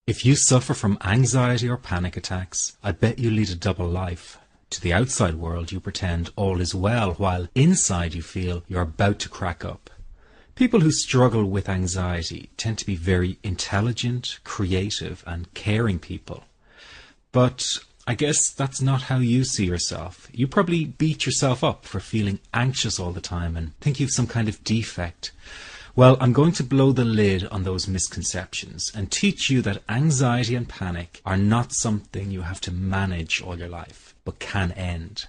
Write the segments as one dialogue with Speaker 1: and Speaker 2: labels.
Speaker 1: If you suffer from anxiety or panic attacks, I bet you lead a double life. To the outside world, you pretend all is well, while inside you feel you're about to crack up. People who struggle with anxiety tend to be very intelligent, creative, and caring people. But I guess that's not how you see yourself. You probably beat yourself up for feeling anxious all the time and think you've some kind of defect. Well, I'm going to blow the lid on those misconceptions and teach you that anxiety and panic are not something you have to manage all your life, but can end.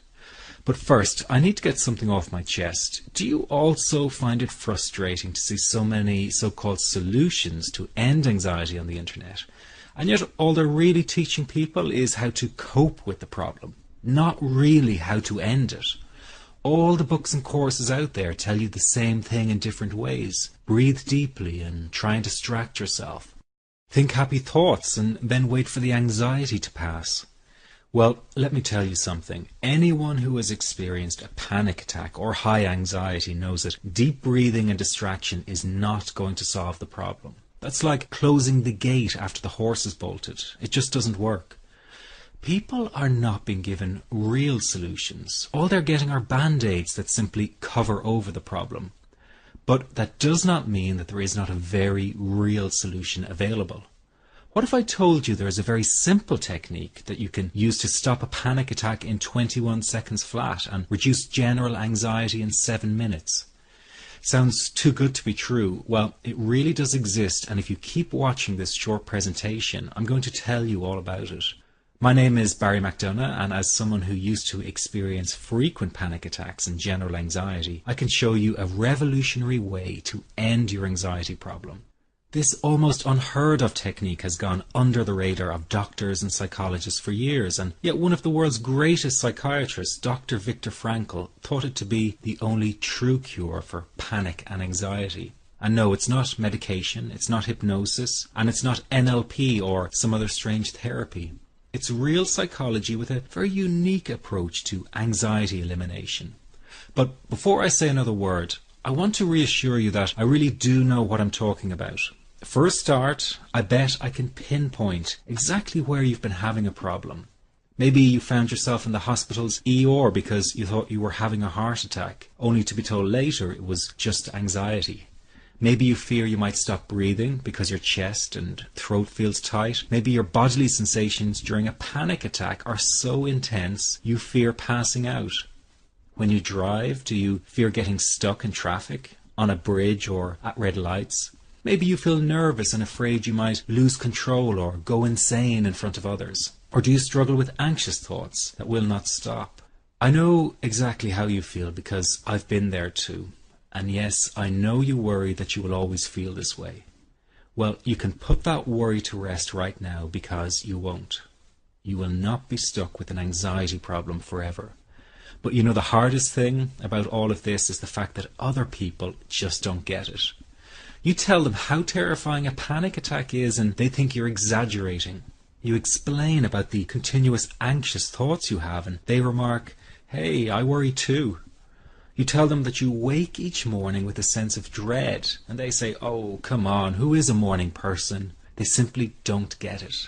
Speaker 1: But first, I need to get something off my chest. Do you also find it frustrating to see so many so-called solutions to end anxiety on the internet? And yet all they're really teaching people is how to cope with the problem, not really how to end it. All the books and courses out there tell you the same thing in different ways. Breathe deeply and try and distract yourself. Think happy thoughts and then wait for the anxiety to pass. Well, let me tell you something. Anyone who has experienced a panic attack or high anxiety knows that deep breathing and distraction is not going to solve the problem. That's like closing the gate after the horse is bolted. It just doesn't work. People are not being given real solutions. All they're getting are band-aids that simply cover over the problem. But that does not mean that there is not a very real solution available. What if I told you there is a very simple technique that you can use to stop a panic attack in 21 seconds flat and reduce general anxiety in 7 minutes? Sounds too good to be true. Well, it really does exist, and if you keep watching this short presentation, I'm going to tell you all about it. My name is Barry McDonough, and as someone who used to experience frequent panic attacks and general anxiety, I can show you a revolutionary way to end your anxiety problem. This almost unheard of technique has gone under the radar of doctors and psychologists for years, and yet one of the world's greatest psychiatrists, Dr. Viktor Frankl, thought it to be the only true cure for panic and anxiety. And no, it's not medication, it's not hypnosis, and it's not NLP or some other strange therapy. It's real psychology with a very unique approach to anxiety elimination. But before I say another word, I want to reassure you that I really do know what I'm talking about. For a start, I bet I can pinpoint exactly where you've been having a problem. Maybe you found yourself in the hospital's ER because you thought you were having a heart attack, only to be told later it was just anxiety. Maybe you fear you might stop breathing because your chest and throat feels tight. Maybe your bodily sensations during a panic attack are so intense you fear passing out. When you drive, do you fear getting stuck in traffic, on a bridge or at red lights? Maybe you feel nervous and afraid you might lose control or go insane in front of others. Or do you struggle with anxious thoughts that will not stop? I know exactly how you feel because I've been there too. And yes, I know you worry that you will always feel this way. Well, you can put that worry to rest right now because you won't. You will not be stuck with an anxiety problem forever. But you know, the hardest thing about all of this is the fact that other people just don't get it. You tell them how terrifying a panic attack is and they think you're exaggerating. You explain about the continuous anxious thoughts you have and they remark, "Hey, I worry too." You tell them that you wake each morning with a sense of dread, and they say, "Oh, come on, who is a morning person?" They simply don't get it.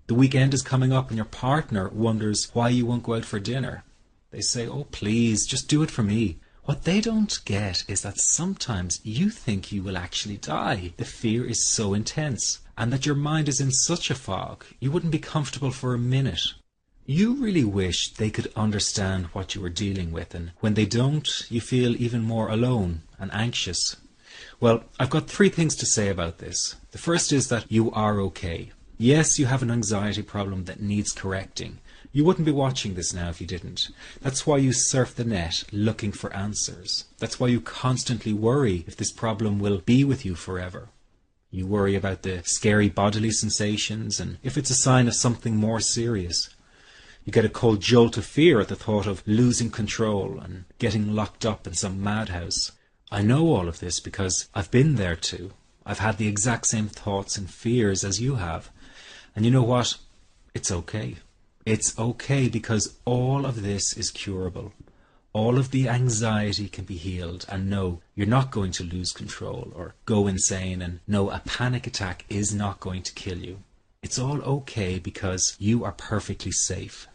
Speaker 1: The weekend is coming up and your partner wonders why you won't go out for dinner. They say, "Oh, please, just do it for me." What they don't get is that sometimes you think you will actually die. The fear is so intense, and that your mind is in such a fog, you wouldn't be comfortable for a minute. You really wish they could understand what you are dealing with, and when they don't, you feel even more alone and anxious. Well, I've got 3 things to say about this. The first is that you are okay. Yes, you have an anxiety problem that needs correcting. You wouldn't be watching this now if you didn't. That's why you surf the net looking for answers. That's why you constantly worry if this problem will be with you forever. You worry about the scary bodily sensations and if it's a sign of something more serious. You get a cold jolt of fear at the thought of losing control and getting locked up in some madhouse. I know all of this because I've been there too. I've had the exact same thoughts and fears as you have. And you know what? It's okay. It's okay because all of this is curable. All of the anxiety can be healed, and no, you're not going to lose control or go insane, and no, a panic attack is not going to kill you. It's all okay because you are perfectly safe.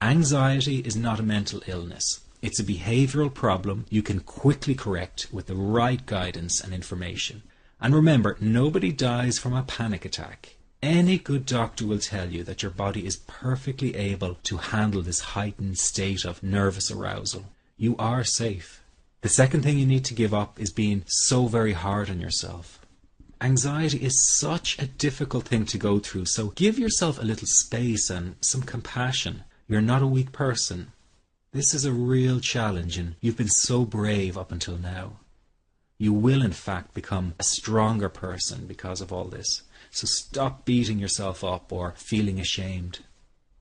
Speaker 1: Anxiety is not a mental illness. It's a behavioral problem you can quickly correct with the right guidance and information. And remember, nobody dies from a panic attack. Any good doctor will tell you that your body is perfectly able to handle this heightened state of nervous arousal. You are safe. The second thing you need to give up is being so very hard on yourself. Anxiety is such a difficult thing to go through, so give yourself a little space and some compassion. You're not a weak person. This is a real challenge, and you've been so brave up until now. You will, in fact, become a stronger person because of all this. So stop beating yourself up or feeling ashamed.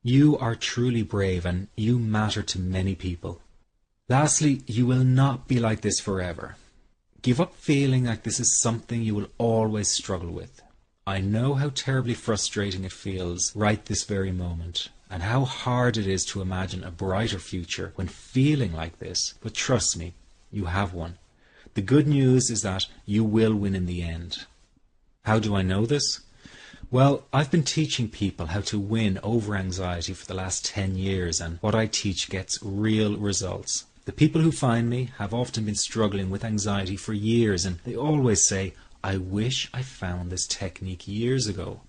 Speaker 1: You are truly brave, and you matter to many people. Lastly, you will not be like this forever. Give up feeling like this is something you will always struggle with. I know how terribly frustrating it feels right this very moment, and how hard it is to imagine a brighter future when feeling like this, but trust me, you have one. The good news is that you will win in the end. How do I know this? Well, I've been teaching people how to win over anxiety for the last 10 years, and what I teach gets real results. The people who find me have often been struggling with anxiety for years, and they always say, I wish I found this technique years ago.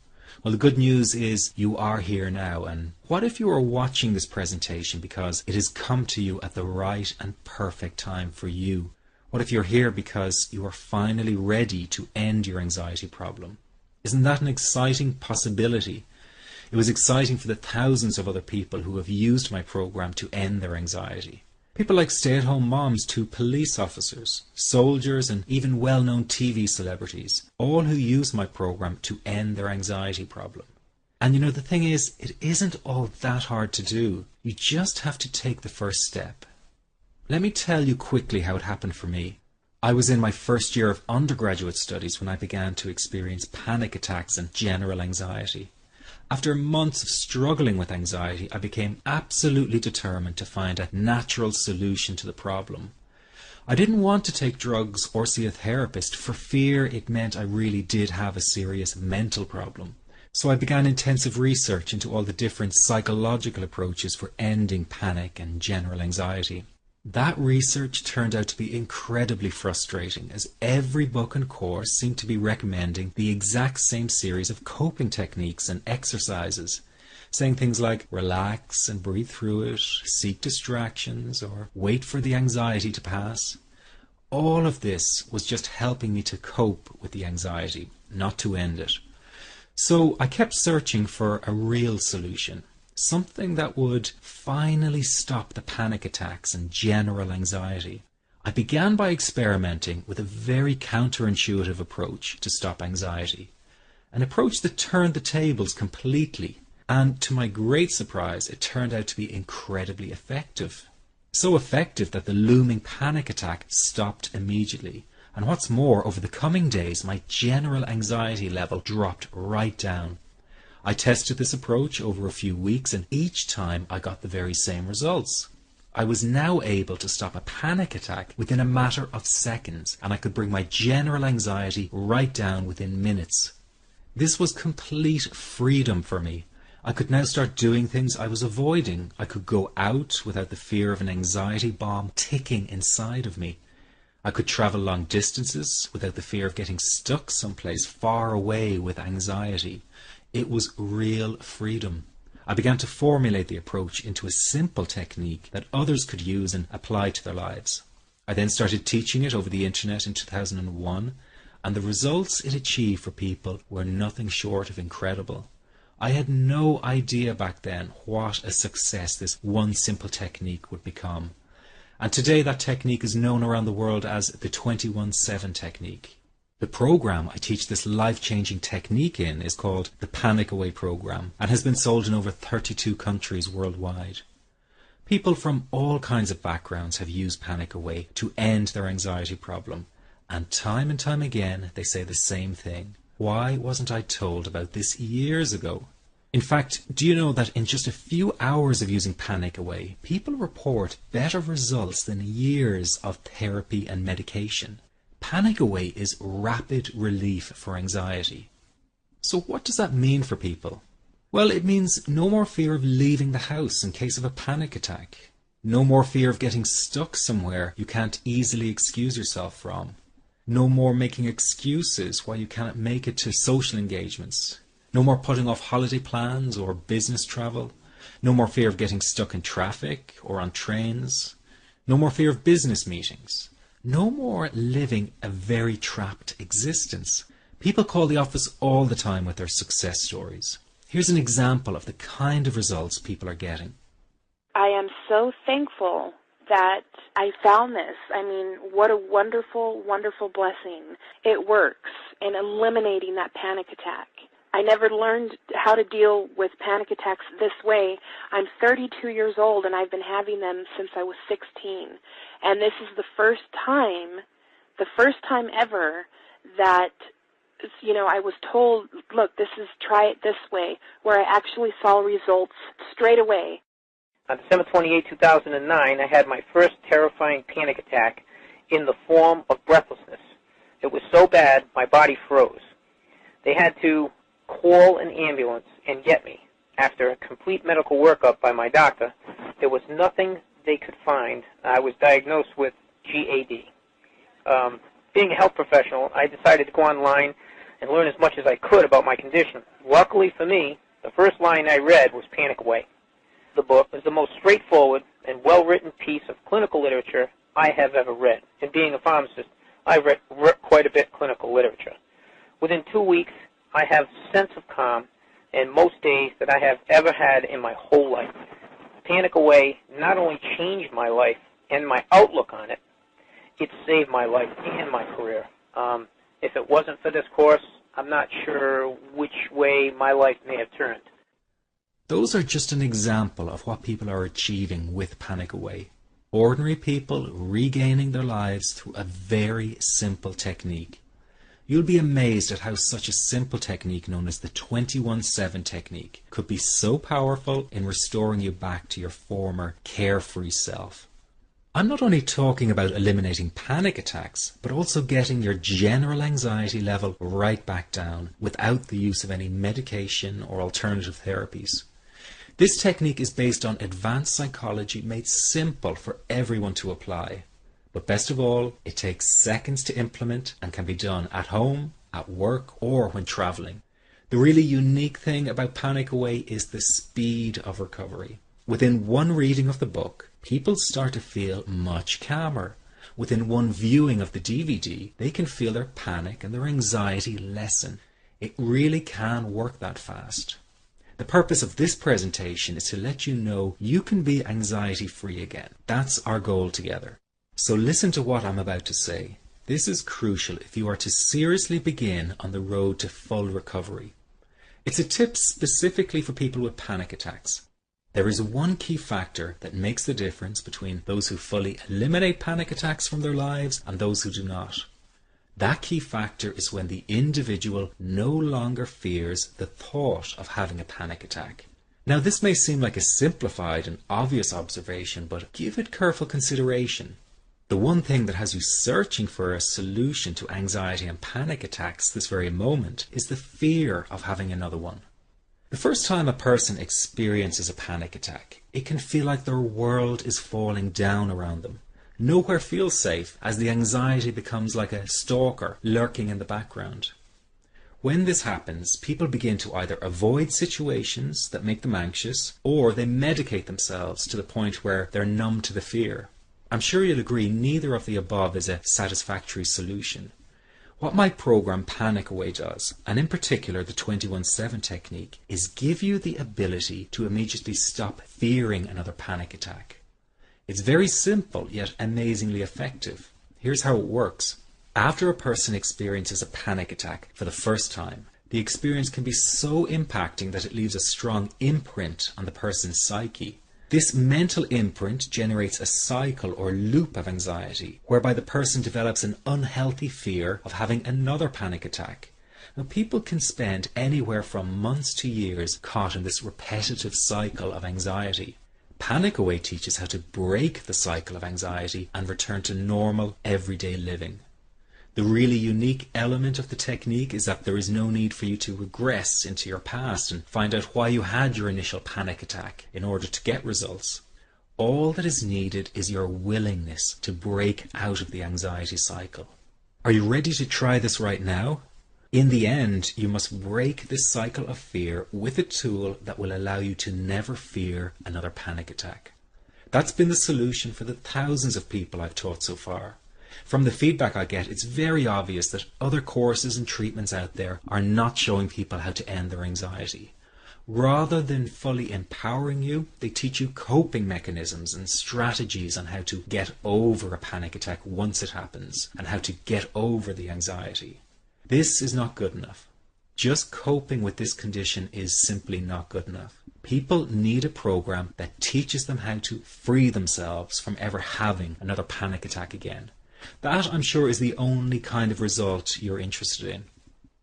Speaker 1: Well, the good news is you are here now, and what if you are watching this presentation because it has come to you at the right and perfect time for you? What if you're here because you are finally ready to end your anxiety problem? Isn't that an exciting possibility? It was exciting for the thousands of other people who have used my program to end their anxiety. People like stay-at-home moms to police officers, soldiers, and even well-known TV celebrities, all who use my program to end their anxiety problem. And you know, the thing is, it isn't all that hard to do. You just have to take the first step. Let me tell you quickly how it happened for me. I was in my first year of undergraduate studies when I began to experience panic attacks and general anxiety. After months of struggling with anxiety, I became absolutely determined to find a natural solution to the problem. I didn't want to take drugs or see a therapist for fear it meant I really did have a serious mental problem. So I began intensive research into all the different psychological approaches for ending panic and general anxiety. That research turned out to be incredibly frustrating, as every book and course seemed to be recommending the exact same series of coping techniques and exercises, saying things like relax and breathe through it, seek distractions, or wait for the anxiety to pass. All of this was just helping me to cope with the anxiety, not to end it. So I kept searching for a real solution. Something that would finally stop the panic attacks and general anxiety. I began by experimenting with a very counterintuitive approach to stop anxiety. An approach that turned the tables completely, and to my great surprise, it turned out to be incredibly effective. So effective that the looming panic attack stopped immediately. And what's more, over the coming days, my general anxiety level dropped right down. I tested this approach over a few weeks, and each time I got the very same results. I was now able to stop a panic attack within a matter of seconds, and I could bring my general anxiety right down within minutes. This was complete freedom for me. I could now start doing things I was avoiding. I could go out without the fear of an anxiety bomb ticking inside of me. I could travel long distances without the fear of getting stuck someplace far away with anxiety. It was real freedom. I began to formulate the approach into a simple technique that others could use and apply to their lives. I then started teaching it over the internet in 2001, and the results it achieved for people were nothing short of incredible. I had no idea back then what a success this one simple technique would become. And today that technique is known around the world as the 21-7 technique. The program I teach this life-changing technique in is called the Panic Away program and has been sold in over 32 countries worldwide. People from all kinds of backgrounds have used Panic Away to end their anxiety problem, and time again they say the same thing. Why wasn't I told about this years ago? In fact, do you know that in just a few hours of using Panic Away, people report better results than years of therapy and medication? Panic Away is rapid relief for anxiety. So what does that mean for people? Well, it means no more fear of leaving the house in case of a panic attack. No more fear of getting stuck somewhere you can't easily excuse yourself from. No more making excuses why you cannot make it to social engagements. No more putting off holiday plans or business travel. No more fear of getting stuck in traffic or on trains. No more fear of business meetings. No more living a very trapped existence. People call the office all the time with their success stories. Here's an example of the kind of results people are getting.
Speaker 2: I am so thankful that I found this. I mean, what a wonderful, wonderful blessing. It works in eliminating that panic attack. I never learned how to deal with panic attacks this way. I'm 32 years old, and I've been having them since I was 16. And this is the first time ever that, I was told, look, try it this way, where I actually saw results straight away.
Speaker 3: On December 28, 2009, I had my first terrifying panic attack in the form of breathlessness. It was so bad, my body froze. They had to call an ambulance and get me. After a complete medical workup by my doctor, there was nothing they could find. I was diagnosed with GAD. Being a health professional, I decided to go online and learn as much as I could about my condition. Luckily for me, the first line I read was Panic Away. The book is the most straightforward and well-written piece of clinical literature I have ever read. And being a pharmacist, I've read quite a bit of clinical literature. Within 2 weeks, I have a sense of calm in most days that I have ever had in my whole life. Panic Away not only changed my life and my outlook on it, it saved my life and my career. If it wasn't for this course, I'm not sure which way my life may have turned.
Speaker 1: Those are just an example of what people are achieving with Panic Away. Ordinary people regaining their lives through a very simple technique. You'll be amazed at how such a simple technique known as the 21-7 technique could be so powerful in restoring you back to your former carefree self. I'm not only talking about eliminating panic attacks, but also getting your general anxiety level right back down without the use of any medication or alternative therapies. This technique is based on advanced psychology made simple for everyone to apply. But best of all, it takes seconds to implement and can be done at home, at work, or when traveling. The really unique thing about Panic Away is the speed of recovery. Within one reading of the book, people start to feel much calmer. Within one viewing of the DVD, they can feel their panic and their anxiety lessen. It really can work that fast. The purpose of this presentation is to let you know you can be anxiety-free again. That's our goal together. So listen to what I'm about to say. This is crucial if you are to seriously begin on the road to full recovery. It's a tip specifically for people with panic attacks. There is one key factor that makes the difference between those who fully eliminate panic attacks from their lives and those who do not. That key factor is when the individual no longer fears the thought of having a panic attack. Now, this may seem like a simplified and obvious observation, but give it careful consideration. The one thing that has you searching for a solution to anxiety and panic attacks this very moment is the fear of having another one. The first time a person experiences a panic attack, it can feel like their world is falling down around them. Nowhere feels safe as the anxiety becomes like a stalker lurking in the background. When this happens, people begin to either avoid situations that make them anxious, or they medicate themselves to the point where they're numb to the fear. I'm sure you'll agree neither of the above is a satisfactory solution. What my program Panic Away does, and in particular the 21-7 technique, is give you the ability to immediately stop fearing another panic attack. It's very simple yet amazingly effective. Here's how it works. After a person experiences a panic attack for the first time, the experience can be so impacting that it leaves a strong imprint on the person's psyche. This mental imprint generates a cycle or loop of anxiety, whereby the person develops an unhealthy fear of having another panic attack. Now, people can spend anywhere from months to years caught in this repetitive cycle of anxiety. Panic Away teaches how to break the cycle of anxiety and return to normal, everyday living. The The really unique element of the technique is that there is no need for you to regress into your past and find out why you had your initial panic attack in order to get results. All that is needed is your willingness to break out of the anxiety cycle. Are you ready to try this right now? In the end, you must break this cycle of fear with a tool that will allow you to never fear another panic attack. That's been the solution for the thousands of people I've taught so far. From the feedback I get, it's very obvious that other courses and treatments out there are not showing people how to end their anxiety. Rather than fully empowering you, they teach you coping mechanisms and strategies on how to get over a panic attack once it happens and how to get over the anxiety. This is not good enough. Just coping with this condition is simply not good enough. People need a program that teaches them how to free themselves from ever having another panic attack again. That, I'm sure, is the only kind of result you're interested in.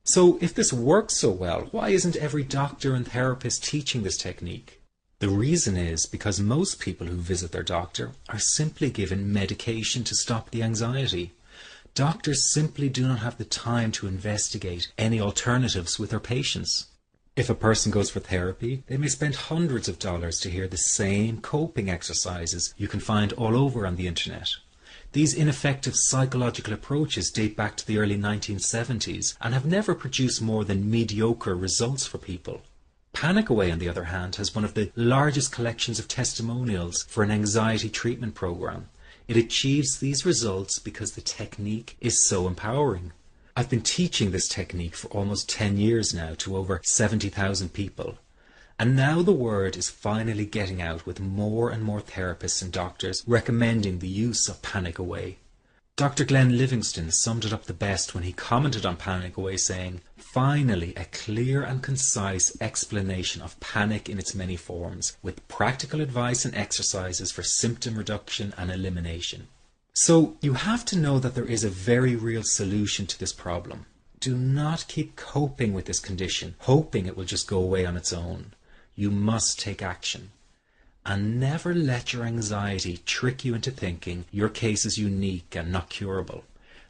Speaker 1: So if this works so well, why isn't every doctor and therapist teaching this technique? The reason is because most people who visit their doctor are simply given medication to stop the anxiety. Doctors simply do not have the time to investigate any alternatives with their patients. If a person goes for therapy, they may spend hundreds of dollars to hear the same coping exercises you can find all over on the internet. These ineffective psychological approaches date back to the early 1970s and have never produced more than mediocre results for people. Panic Away, on the other hand, has one of the largest collections of testimonials for an anxiety treatment program. It achieves these results because the technique is so empowering. I've been teaching this technique for almost 10 years now to over 70,000 people. And now the word is finally getting out with more and more therapists and doctors recommending the use of Panic Away. Dr. Glenn Livingston summed it up the best when he commented on Panic Away, saying, "Finally, a clear and concise explanation of panic in its many forms, with practical advice and exercises for symptom reduction and elimination." So you have to know that there is a very real solution to this problem. Do not keep coping with this condition, hoping it will just go away on its own. You must take action. And never let your anxiety trick you into thinking your case is unique and not curable.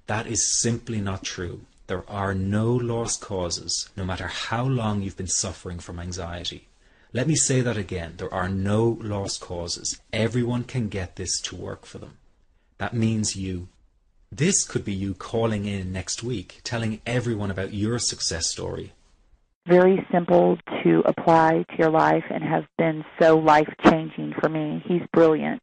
Speaker 1: That is simply not true. There are no lost causes, no matter how long you've been suffering from anxiety. Let me say that again. There are no lost causes. Everyone can get this to work for them. That means you. This could be you calling in next week, telling everyone about your success story.
Speaker 4: Very simple to apply to your life and has been so life-changing for me. He's brilliant.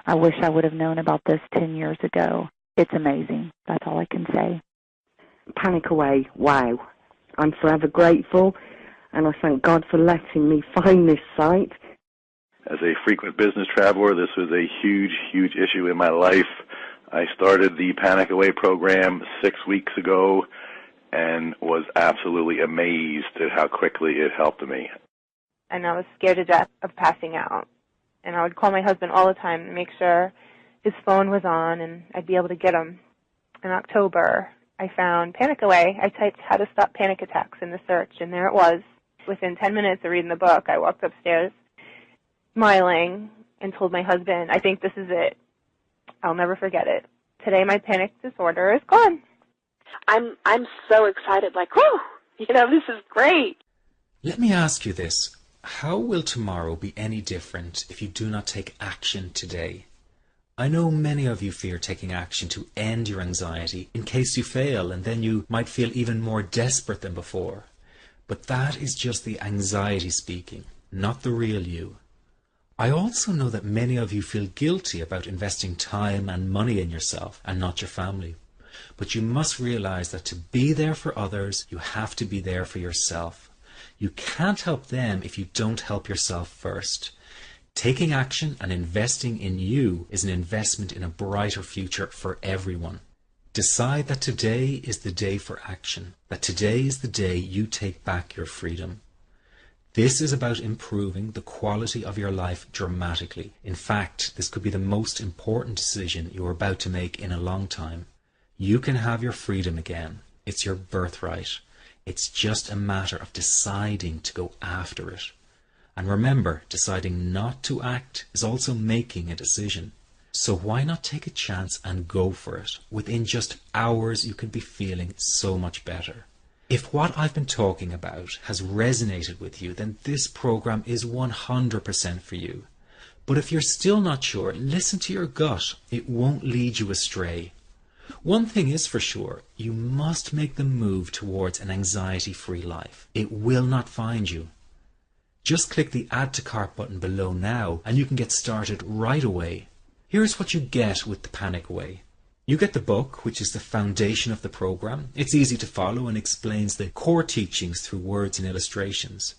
Speaker 4: I wish I would have known about this 10 years ago. It's amazing. That's all I can say.
Speaker 5: Panic Away, wow. I'm forever grateful, and I thank God for letting me find this site.
Speaker 6: As a frequent business traveler, this was a huge, huge issue in my life. I started the Panic Away program 6 weeks ago and was absolutely amazed at how quickly it helped me.
Speaker 7: And I was scared to death of passing out. And I would call my husband all the time to make sure his phone was on and I'd be able to get him. In October, I found Panic Away. I typed "how to stop panic attacks" in the search, and there it was. Within 10 minutes of reading the book, I walked upstairs smiling and told my husband, "I think this is it. I'll never forget it. Today my panic disorder is gone."
Speaker 2: I'm so excited, like, whew, this is great.
Speaker 1: Let me ask you this. How will tomorrow be any different if you do not take action today? I know many of you fear taking action to end your anxiety in case you fail, and then you might feel even more desperate than before. But that is just the anxiety speaking, not the real you. I also know that many of you feel guilty about investing time and money in yourself and not your family. But you must realize that to be there for others, you have to be there for yourself. You can't help them if you don't help yourself first. Taking action and investing in you is an investment in a brighter future for everyone. Decide that today is the day for action, that today is the day you take back your freedom. This is about improving the quality of your life dramatically. In fact, this could be the most important decision you are about to make in a long time. You can have your freedom again. It's your birthright. It's just a matter of deciding to go after it. And remember, deciding not to act is also making a decision. So why not take a chance and go for it? Within just hours, you could be feeling so much better. If what I've been talking about has resonated with you, then this program is 100% for you. But if you're still not sure, listen to your gut. It won't lead you astray. One thing is for sure, you must make the move towards an anxiety-free life. It will not find you. Just click the Add to Cart button below now and you can get started right away. Here's what you get with the Panic Away. You get the book, which is the foundation of the program. It's easy to follow and explains the core teachings through words and illustrations.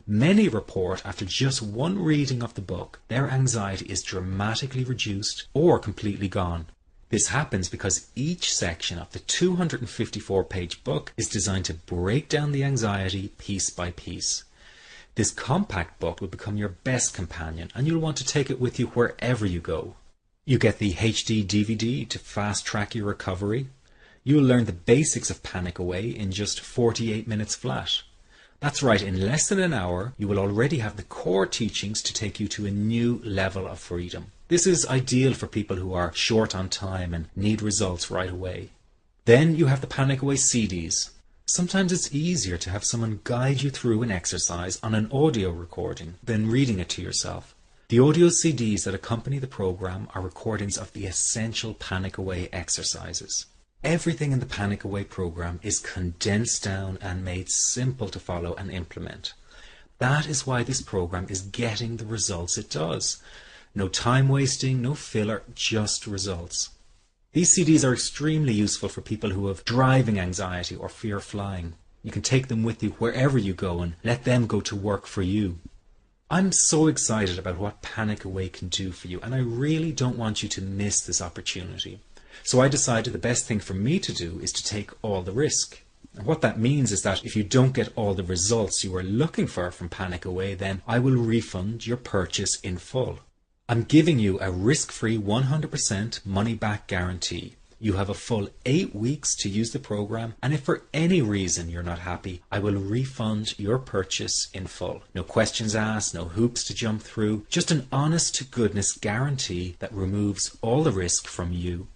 Speaker 1: Many report after just one reading of the book, their anxiety is dramatically reduced or completely gone. This happens because each section of the 254-page book is designed to break down the anxiety piece by piece. This compact book will become your best companion and you'll want to take it with you wherever you go. You get the HD DVD to fast-track your recovery. You will learn the basics of Panic Away in just 48 minutes flat. That's right, in less than an hour, you will already have the core teachings to take you to a new level of freedom. This is ideal for people who are short on time and need results right away. Then you have the Panic Away CDs. Sometimes it's easier to have someone guide you through an exercise on an audio recording than reading it to yourself. The audio CDs that accompany the program are recordings of the essential Panic Away exercises. Everything in the Panic Away program is condensed down and made simple to follow and implement. That is why this program is getting the results it does. No time wasting, no filler, just results. These CDs are extremely useful for people who have driving anxiety or fear flying. You can take them with you wherever you go and let them go to work for you. I'm so excited about what Panic Away can do for you, and I really don't want you to miss this opportunity. So I decided the best thing for me to do is to take all the risk. And what that means is that if you don't get all the results you are looking for from Panic Away, then I will refund your purchase in full. I'm giving you a risk-free 100% money-back guarantee. You have a full 8 weeks to use the program, and if for any reason you're not happy, I will refund your purchase in full. No questions asked, no hoops to jump through, just an honest-to-goodness guarantee that removes all the risk from you.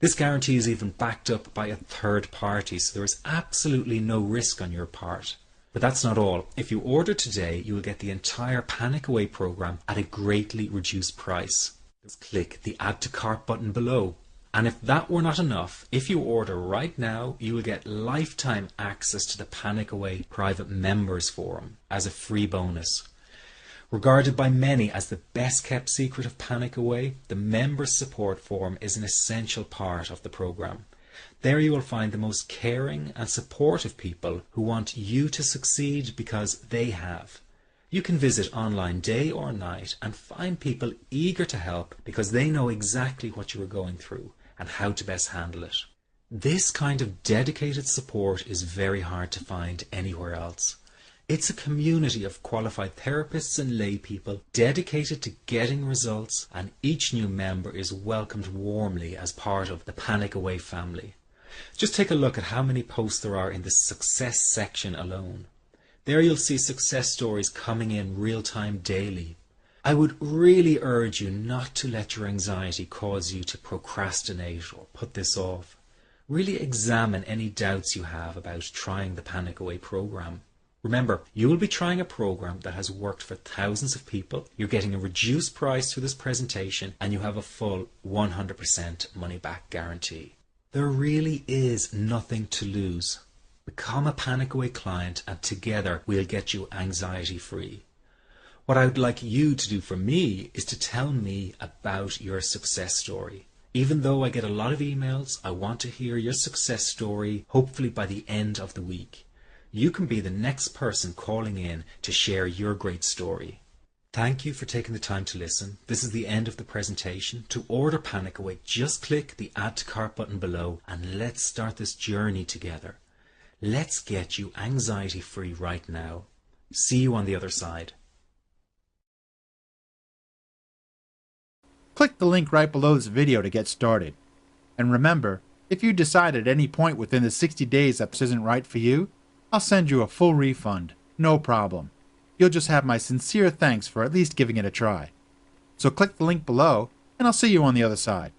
Speaker 1: This guarantee is even backed up by a third party, so there is absolutely no risk on your part. But that's not all. If you order today, you will get the entire Panic Away program at a greatly reduced price. Just click the Add to Cart button below. And if that were not enough, if you order right now, you will get lifetime access to the Panic Away private members forum as a free bonus. Regarded by many as the best kept secret of Panic Away, the members support forum is an essential part of the program. There you will find the most caring and supportive people who want you to succeed because they have. You can visit online day or night and find people eager to help because they know exactly what you are going through and how to best handle it. This kind of dedicated support is very hard to find anywhere else. It's a community of qualified therapists and lay people dedicated to getting results, and each new member is welcomed warmly as part of the Panic Away family. Just take a look at how many posts there are in the success section alone. There you'll see success stories coming in real time daily. I would really urge you not to let your anxiety cause you to procrastinate or put this off. Really examine any doubts you have about trying the Panic Away program. Remember, you will be trying a program that has worked for thousands of people. You're getting a reduced price through this presentation, and you have a full 100% money-back guarantee. There really is nothing to lose. Become a Panic Away client, and together we'll get you anxiety-free. What I would like you to do for me is to tell me about your success story. Even though I get a lot of emails, I want to hear your success story, hopefully by the end of the week. You can be the next person calling in to share your great story. Thank you for taking the time to listen. This is the end of the presentation. To order Panic Away, just click the Add to Cart button below and let's start this journey together. Let's get you anxiety-free right now. See you on the other side.
Speaker 8: Click the link right below this video to get started. And remember, if you decide at any point within the 60 days that this isn't right for you, I'll send you a full refund, no problem. You'll just have my sincere thanks for at least giving it a try. So click the link below and I'll see you on the other side.